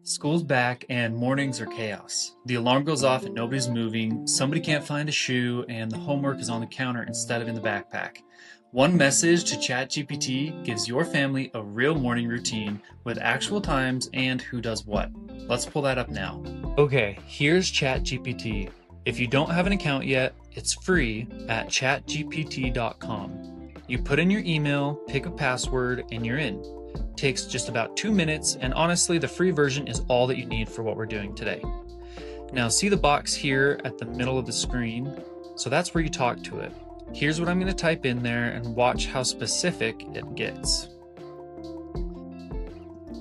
School's back and mornings are chaos. The alarm goes off and nobody's moving, somebody can't find a shoe, and the homework is on the counter instead of in the backpack. One message to ChatGPT gives your family a real morning routine with actual times and who does what. Let's pull that up now. Okay, here's ChatGPT. If you don't have an account yet, it's free at chatgpt.com. You put in your email, pick a password, and you're in. Takes just about 2 minutes, and honestly, the free version is all that you need for what we're doing today. Now, see the box here at the middle of the screen? So that's where you talk to it. Here's what I'm going to type in there and watch how specific it gets.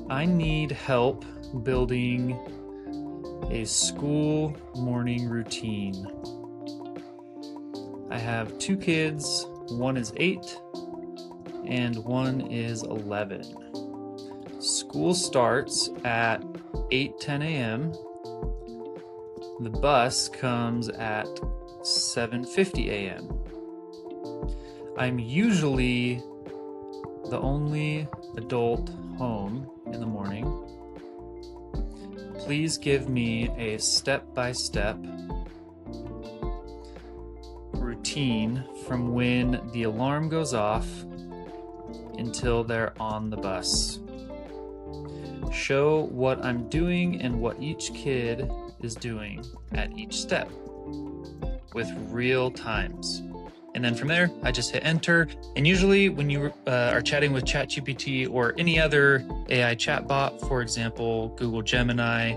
I need help building a school morning routine. I have 2 kids, one is 8 and one is 11. School starts at 8:10 a.m. The bus comes at 7:50 a.m. I'm usually the only adult home in the morning. Please give me a step-by-step routine from when the alarm goes off until they're on the bus. Show what I'm doing and what each kid is doing at each step with real times. And then from there, I just hit enter. And usually when you are chatting with ChatGPT or any other AI chatbot, for example, Google Gemini,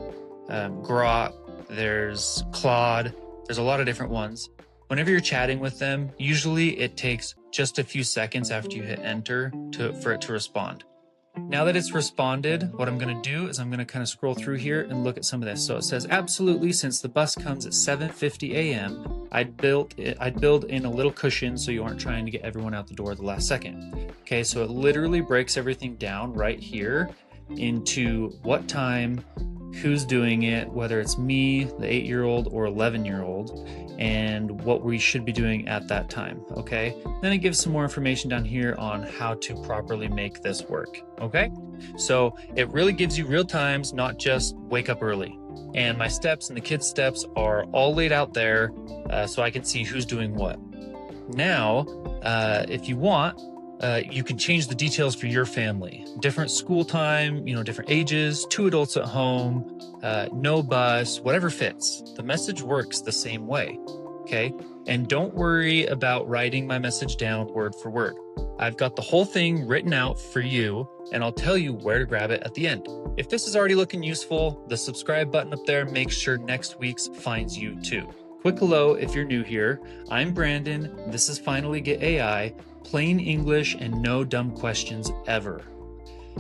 Grok, there's Claude, there's a lot of different ones. Whenever you're chatting with them, usually it takes just a few seconds after you hit enter for it to respond. Now that it's responded, what I'm going to do is I'm going to kind of scroll through here and look at some of this. So it says, absolutely, since the bus comes at 7:50 a.m., I'd build in a little cushion so you aren't trying to get everyone out the door at the last second. Okay, so it literally breaks everything down right here into what time, who's doing it, whether it's me, the 8-year-old or 11-year-old, and what we should be doing at that time, okay? Then it gives some more information down here on how to properly make this work, okay? So it really gives you real times, not just wake up early. And my steps and the kids' steps are all laid out there so I can see who's doing what. Now, if you want, you can change the details for your family. Different school time, different ages, 2 adults at home, no bus, whatever fits. The message works the same way, okay? And don't worry about writing my message down word for word. I've got the whole thing written out for you, and I'll tell you where to grab it at the end. If this is already looking useful, the subscribe button up there makes sure next week's finds you too. Quick hello if you're new here. I'm Brandon. This is Finally Get AI. Plain English and no dumb questions ever.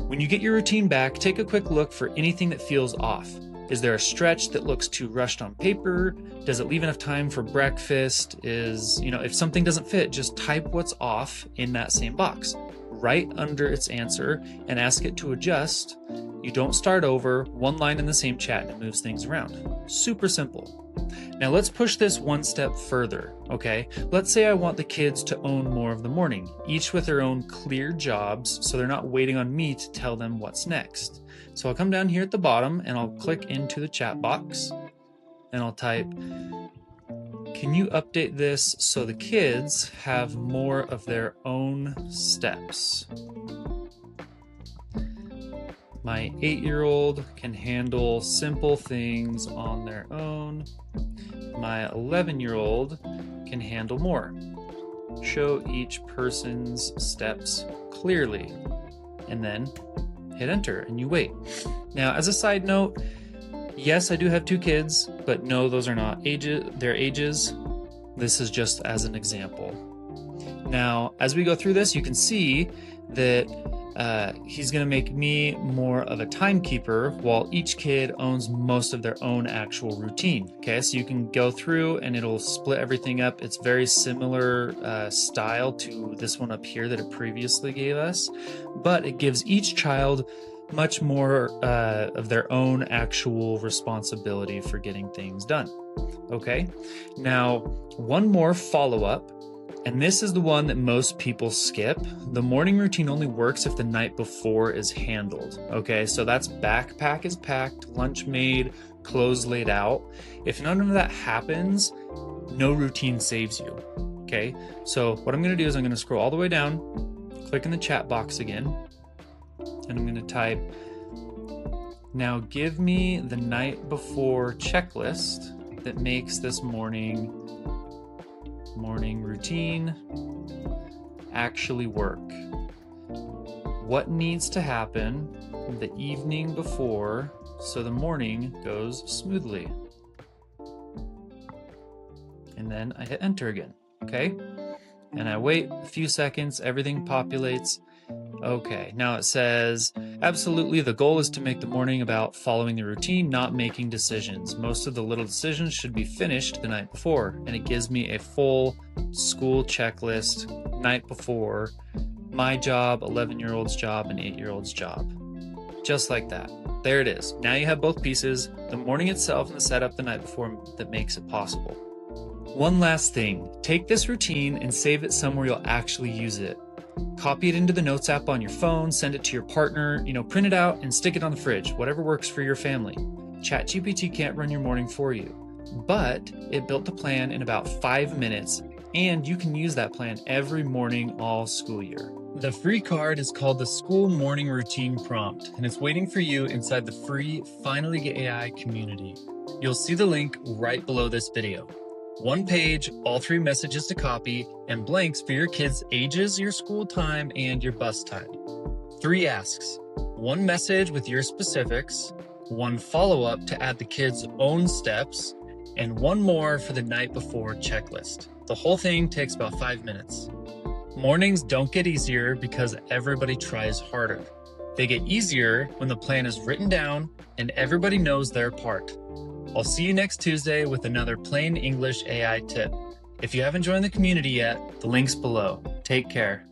When you get your routine back, take a quick look for anything that feels off. Is there a stretch that looks too rushed on paper? Does it leave enough time for breakfast? If something doesn't fit, just type what's off in that same box, right under its answer, and ask it to adjust. You don't start over, one line in the same chat and it moves things around. Super simple. Now let's push this one step further, okay? Let's say I want the kids to own more of the morning, each with their own clear jobs, so they're not waiting on me to tell them what's next. So I'll come down here at the bottom and I'll click into the chat box and I'll type, can you update this so the kids have more of their own steps? My 8-year-old can handle simple things on their own. My 11-year-old can handle more. Show each person's steps clearly, and then hit enter and you wait. Now, as a side note, yes, I do have 2 kids, but no, those are not their ages. This is just as an example. Now, as we go through this, you can see that he's going to make me more of a timekeeper while each kid owns most of their own actual routine. Okay, so you can go through and it'll split everything up. It's very similar style to this one up here that it previously gave us, but it gives each child much more of their own actual responsibility for getting things done. Okay, now one more follow-up. And this is the one that most people skip. The morning routine only works if the night before is handled. Okay, so that's backpack is packed, lunch made, clothes laid out. If none of that happens, no routine saves you. Okay, so what I'm gonna do is I'm gonna scroll all the way down, click in the chat box again, and I'm gonna type, now give me the night before checklist that makes this morning routine actually work. What needs to happen the evening before so the morning goes smoothly? And then I hit enter again, okay? And I wait a few seconds, everything populates. Okay, now it says, absolutely, the goal is to make the morning about following the routine, not making decisions. Most of the little decisions should be finished the night before, and it gives me a full school checklist night before, my job, 11-year-old's job, and 8-year-old's job. Just like that. There it is. Now you have both pieces, the morning itself and the setup the night before that makes it possible. One last thing, take this routine and save it somewhere you'll actually use it. Copy it into the Notes app on your phone, send it to your partner, print it out and stick it on the fridge, whatever works for your family. ChatGPT can't run your morning for you, but it built the plan in about 5 minutes, and you can use that plan every morning all school year. The free card is called the School Morning Routine Prompt, and it's waiting for you inside the free Finally Get AI community. You'll see the link right below this video. 1 page, all 3 messages to copy, and blanks for your kids' ages, your school time, and your bus time. 3 asks, 1 message with your specifics, 1 follow-up to add the kids' own steps, and 1 more for the night before checklist. The whole thing takes about 5 minutes. Mornings don't get easier because everybody tries harder. They get easier when the plan is written down and everybody knows their part. I'll see you next Tuesday with another plain English AI tip. If you haven't joined the community yet, the link's below. Take care.